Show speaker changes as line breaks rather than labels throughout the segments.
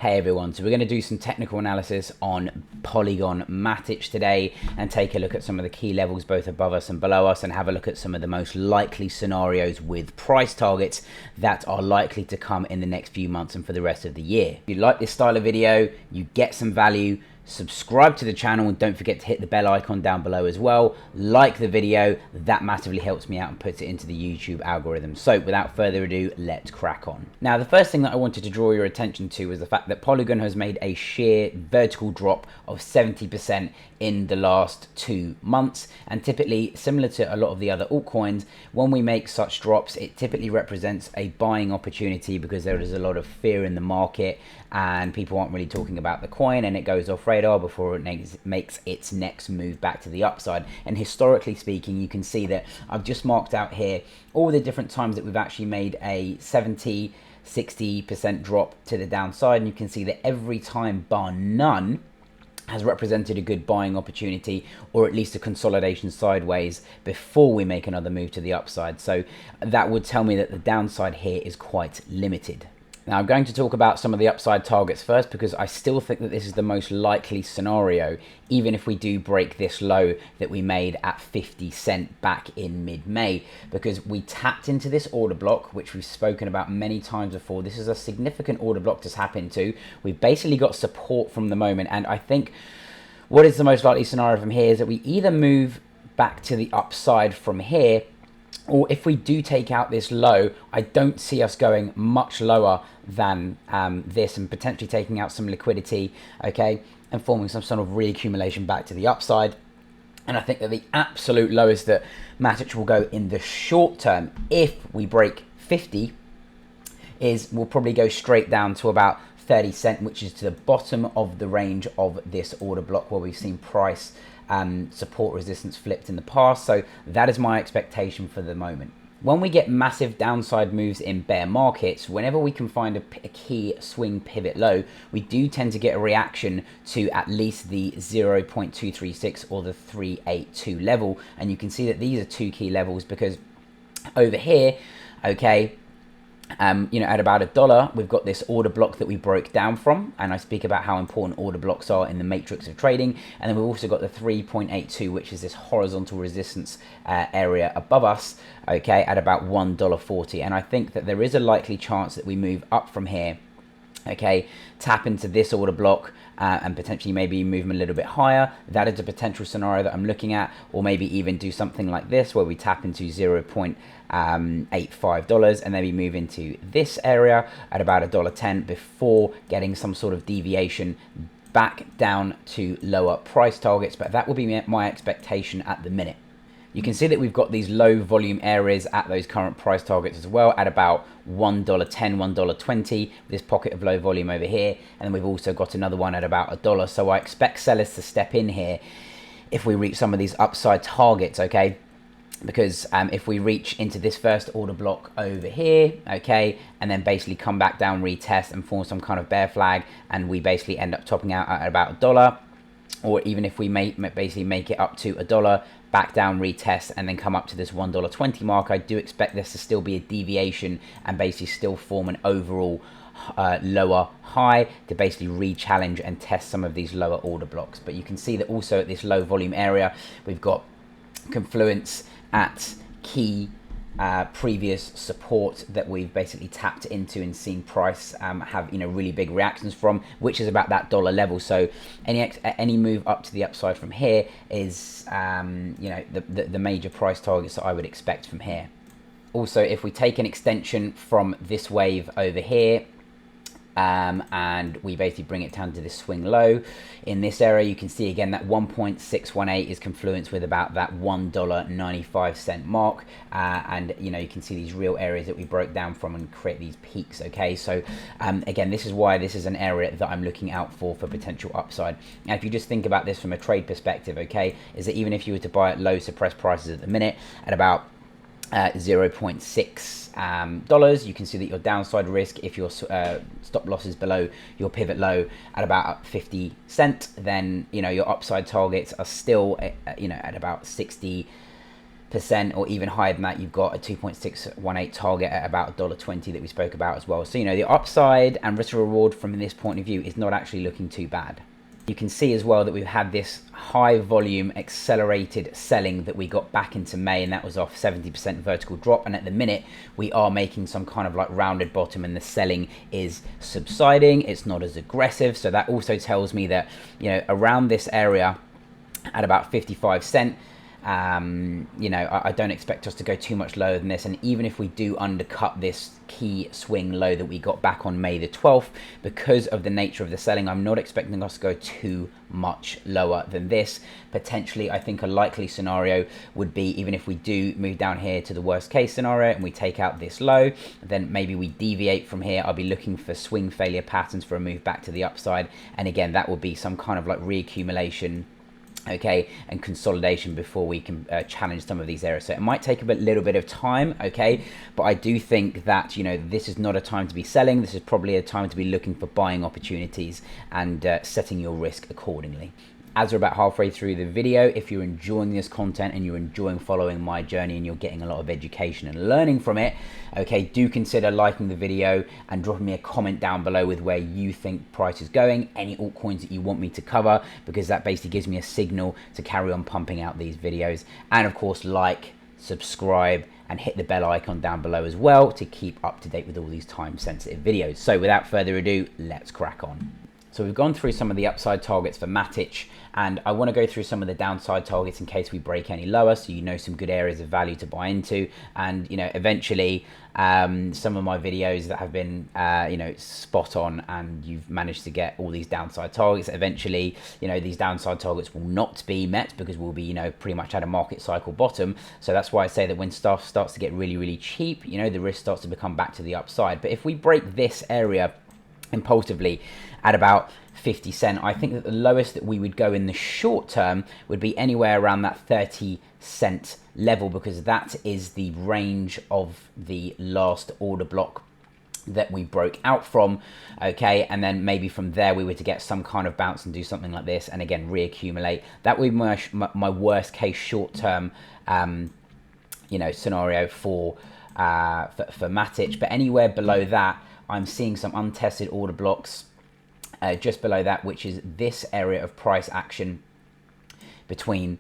Hey everyone, so we're going to do some technical analysis on Polygon Matic today and take a look at some of the key levels both above us and below us and have a look at some of the most likely scenarios with price targets that are likely to come in the next few months and for the rest of the year. If you like this style of video, you get some value, subscribe to the channel and don't forget to hit the bell icon down below as well. Like the video, that massively helps me out and puts it into the YouTube algorithm. So without further ado, let's crack on. Now the first thing that I wanted to draw your attention to is the fact that Polygon has made a sheer vertical drop of 70% in the last 2 months, and typically similar to a lot of the other altcoins, when we make such drops it typically represents a buying opportunity because there is a lot of fear in the market and people aren't really talking about the coin and it goes off radar before it makes its next move back to the upside. And historically speaking, you can see that I've just marked out here all the different times that we've actually made a 60% drop to the downside, and you can see that every time bar none has represented a good buying opportunity, or at least a consolidation sideways before we make another move to the upside. So that would tell me that the downside here is quite limited. Now I'm going to talk about some of the upside targets first because I still think that this is the most likely scenario, even if we do break this low that we made at 50 cent back in mid-May, because we tapped into this order block, which we've spoken about many times before. This is a significant order block to tap into. We've basically got support from the moment, and I think what is the most likely scenario from here is that we either move back to the upside from here, or if we do take out this low, I don't see us going much lower than this and potentially taking out some liquidity, okay, and forming some sort of reaccumulation back to the upside. And I think that the absolute lowest that Matic will go in the short term, if we break 50, is we'll probably go straight down to about 30 cent, which is to the bottom of the range of this order block where we've seen price support resistance flipped in the past. So that is my expectation for the moment. When we get massive downside moves in bear markets, whenever we can find a key swing pivot low, we do tend to get a reaction to at least the 0.236 or the 382 level. And you can see that these are two key levels because over here, okay, at about $1, we've got this order block that we broke down from, and I speak about how important order blocks are in the matrix of trading. And then we've also got the 3.82, which is this horizontal resistance area above us, okay, at about $1.40. And I think that there is a likely chance that we move up from here, okay, tap into this order block and potentially maybe move them a little bit higher. That is a potential scenario that I'm looking at, or maybe even do something like this where we tap into $0.85 and then we move into this area at about $1.10 before getting some sort of deviation back down to lower price targets. But that will be my expectation at the minute. You can see that we've got these low volume areas at those current price targets as well at about $1.10, $1.20, this pocket of low volume over here. And then we've also got another one at about $1. So I expect sellers to step in here if we reach some of these upside targets, okay? Because if we reach into this first order block over here, okay, and then basically come back down, retest and form some kind of bear flag, and we basically end up topping out at about $1, or even if we basically make it up to $1, back down, retest, and then come up to this $1.20 mark, I do expect this to still be a deviation and basically still form an overall lower high to basically re-challenge and test some of these lower order blocks. But you can see that also at this low volume area, we've got confluence at key previous support that we've basically tapped into and seen price have really big reactions from, which is about that $1 level. So any move up to the upside from here is the major price targets that I would expect from here. Also, if we take an extension from this wave over here and we basically bring it down to this swing low in this area, you can see again that 1.618 is confluence with about that $1.95 mark, and you can see these real areas that we broke down from and create these peaks, okay? So again, this is why this is an area that I'm looking out for potential upside. And if you just think about this from a trade perspective, okay, is that even if you were to buy at low suppressed prices at the minute at about $0.6, you can see that your downside risk, if your stop loss is below your pivot low at about 50 cent, then your upside targets are still at about 60 or even higher than that, you've got a 2.618 target at about $1.20 that we spoke about as well. So, you know, the upside and risk reward from this point of view is not actually looking too bad. You can see as well that we've had this high volume accelerated selling that we got back into May, and that was off 70% vertical drop. And at the minute, we are making some kind of like rounded bottom, and the selling is subsiding. It's not as aggressive. So that also tells me that, you know, around this area at about 55 cents, you know, I don't expect us to go too much lower than this. And even if we do undercut this key swing low that we got back on May the 12th, because of the nature of the selling, I'm not expecting us to go too much lower than this. Potentially, I think a likely scenario would be, even if we do move down here to the worst case scenario and we take out this low, then maybe we deviate from here. I'll be looking for swing failure patterns for a move back to the upside. And again, that will be some kind of like reaccumulation, okay, and consolidation before we can challenge some of these areas. So it might take a little bit of time, okay, but I do think that, you know, this is not a time to be selling. This is probably a time to be looking for buying opportunities and setting your risk accordingly. As we're about halfway through the video, if you're enjoying this content and you're enjoying following my journey and you're getting a lot of education and learning from it, okay, do consider liking the video and dropping me a comment down below with where you think price is going, any altcoins that you want me to cover, because that basically gives me a signal to carry on pumping out these videos. And of course, like, subscribe, and hit the bell icon down below as well to keep up to date with all these time sensitive videos. So without further ado, let's crack on. So we've gone through some of the upside targets for Matic, and I want to go through some of the downside targets in case we break any lower, so you know some good areas of value to buy into. And, you know, eventually some of my videos that have been you know, spot on, and you've managed to get all these downside targets, eventually, you know, these downside targets will not be met because we'll be, you know, pretty much at a market cycle bottom. So that's why I say that when stuff starts to get really, really cheap, you know, the risk starts to become back to the upside. But if we break this area impulsively at about 50 cents, I think that the lowest that we would go in the short term would be anywhere around that 30 cent level, because that is the range of the last order block that we broke out from, okay, and then maybe from there we were to get some kind of bounce and do something like this, and again reaccumulate. That would be my worst case short term you know, scenario for Matic. But anywhere below that, I'm seeing some untested order blocks just below that, which is this area of price action between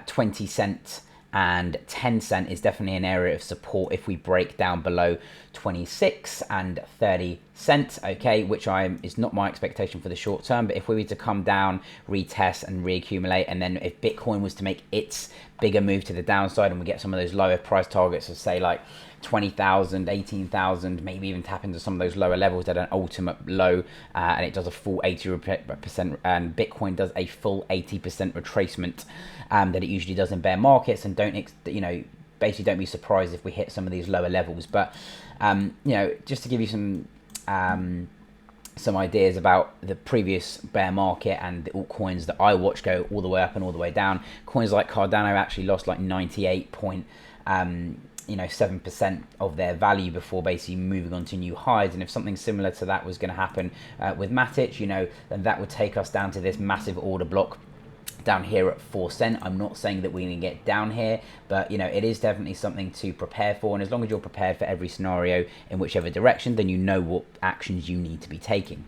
20 cents and 10 cents is definitely an area of support if we break down below 26 and 30 cents, okay, which is not my expectation for the short term. But if we were to come down, retest and reaccumulate, and then if Bitcoin was to make its bigger move to the downside and we get some of those lower price targets of, say, like 20,000, 18,000, maybe even tap into some of those lower levels at an ultimate low, and it does a full 80%, and Bitcoin does a full 80% retracement that it usually does in bear markets. And you know, basically don't be surprised if we hit some of these lower levels. But you know, just to give you some ideas about the previous bear market and the altcoins that I watch go all the way up and all the way down, coins like Cardano actually lost like 7% of their value before basically moving on to new highs. And if something similar to that was going to happen with Matic, you know, then that would take us down to this massive order block down here at 4 cents. I'm not saying that we're going to get down here, but, you know, it is definitely something to prepare for. And as long as you're prepared for every scenario in whichever direction, then you know what actions you need to be taking.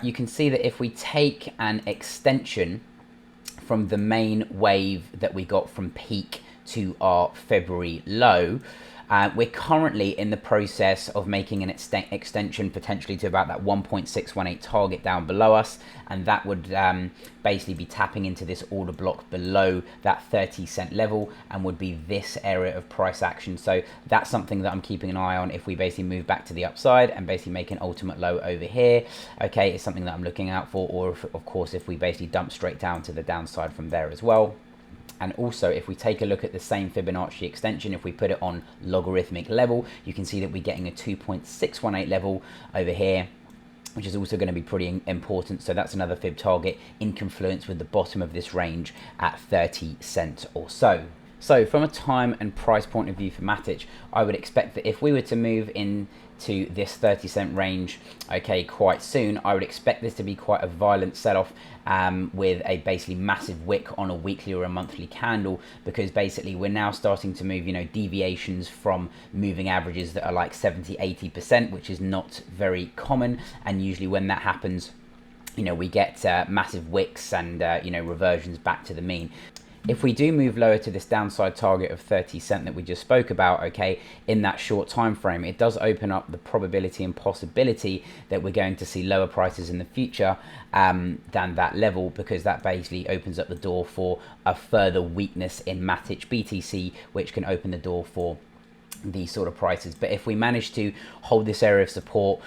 You can see that if we take an extension from the main wave that we got from peak to our February low, we're currently in the process of making an extension potentially to about that 1.618 target down below us, and that would basically be tapping into this order block below that 30 cent level, and would be this area of price action. So that's something that I'm keeping an eye on. If we basically move back to the upside and basically make an ultimate low over here, okay, it's something that I'm looking out for. Or if, of course, if we basically dump straight down to the downside from there as well. And also, if we take a look at the same Fibonacci extension, if we put it on logarithmic level, you can see that we're getting a 2.618 level over here, which is also going to be pretty important. So that's another fib target in confluence with the bottom of this range at 30 cents or so. So from a time and price point of view for Matic, I would expect that if we were to move in to this 30-cent range, okay, quite soon. I would expect this to be quite a violent sell-off with a basically massive wick on a weekly or a monthly candle, because basically we're now starting to move, you know, deviations from moving averages that are like 70-80%, which is not very common. And usually when that happens, you know, we get massive wicks and, you know, reversions back to the mean. If we do move lower to this downside target of 30 cent that we just spoke about, okay, in that short time frame, it does open up the probability and possibility that we're going to see lower prices in the future than that level, because that basically opens up the door for a further weakness in Matic BTC, which can open the door for these sort of prices. But if we manage to hold this area of support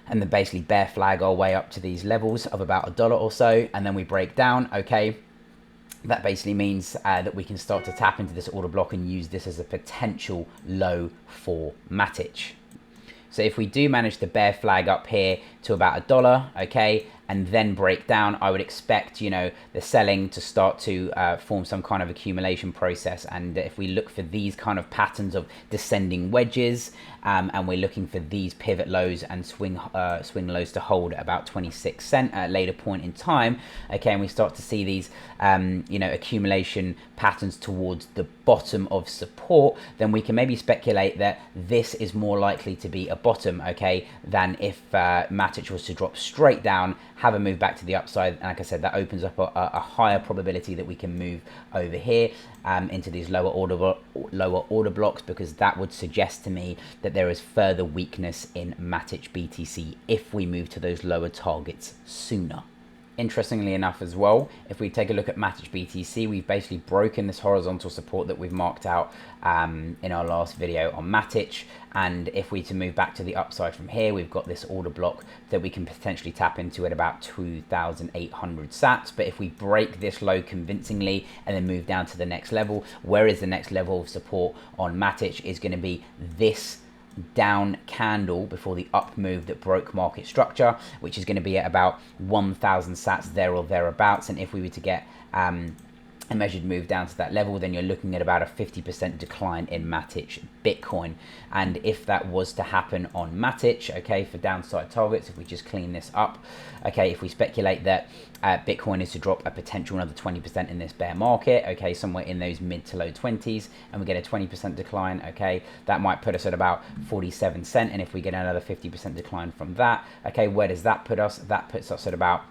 and then basically bear flag our way up to these levels of about $1 or so, and then we break down, okay, that basically means that we can start to tap into this order block and use this as a potential low for Matic. So if we do manage to bear flag up here to about $1, okay, and then break down, I would expect, you know, the selling to start to form some kind of accumulation process. And if we look for these kind of patterns of descending wedges, and we're looking for these pivot lows and swing lows to hold at about 26 cent at a later point in time, okay, and we start to see these, you know, accumulation patterns towards the bottom of support, then we can maybe speculate that this is more likely to be a bottom, okay, than if Matic was to drop straight down, have a move back to the upside. And like I said, that opens up a higher probability that we can move over here into these lower order blocks, because that would suggest to me that there is further weakness in Matic BTC if we move to those lower targets sooner. Interestingly enough as well, if we take a look at Matic BTC, we've basically broken this horizontal support that we've marked out in our last video on Matic. And if we to move back to the upside from here, we've got this order block that we can potentially tap into at about 2,800 sats. But if we break this low convincingly and then move down to the next level, where is the next level of support on Matic is going to be this down candle before the up move that broke market structure, which is going to be at about 1,000 sats there or thereabouts. And if we were to get a measured move down to that level, then you're looking at about a 50% decline in Matic Bitcoin. And if that was to happen on Matic, okay, for downside targets, if we just clean this up, okay, if we speculate that Bitcoin is to drop a potential another 20% in this bear market, okay, somewhere in those mid to low 20s, and we get a 20% decline, okay, that might put us at about 47 cent. And if we get another 50% decline from that, okay, where does that put us? That puts us at about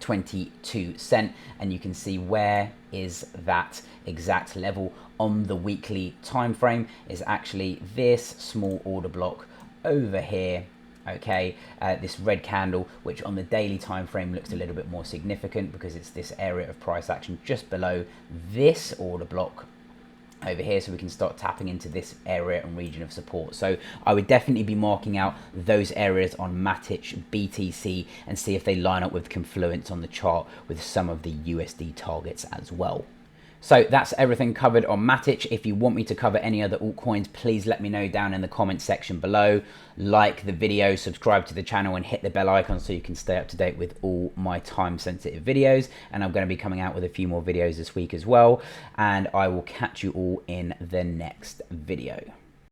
22 cent. And you can see where is that exact level on the weekly time frame is actually this small order block over here, okay, this red candle, which on the daily time frame looks a little bit more significant because it's this area of price action just below this order block over here, so we can start tapping into this area and region of support. So I would definitely be marking out those areas on Matic BTC and see if they line up with confluence on the chart with some of the USD targets as well. So that's everything covered on Matic. If you want me to cover any other altcoins, please let me know down in the comment section below. Like the video, subscribe to the channel, and hit the bell icon so you can stay up to date with all my time sensitive videos. And I'm going to be coming out with a few more videos this week as well. And I will catch you all in the next video.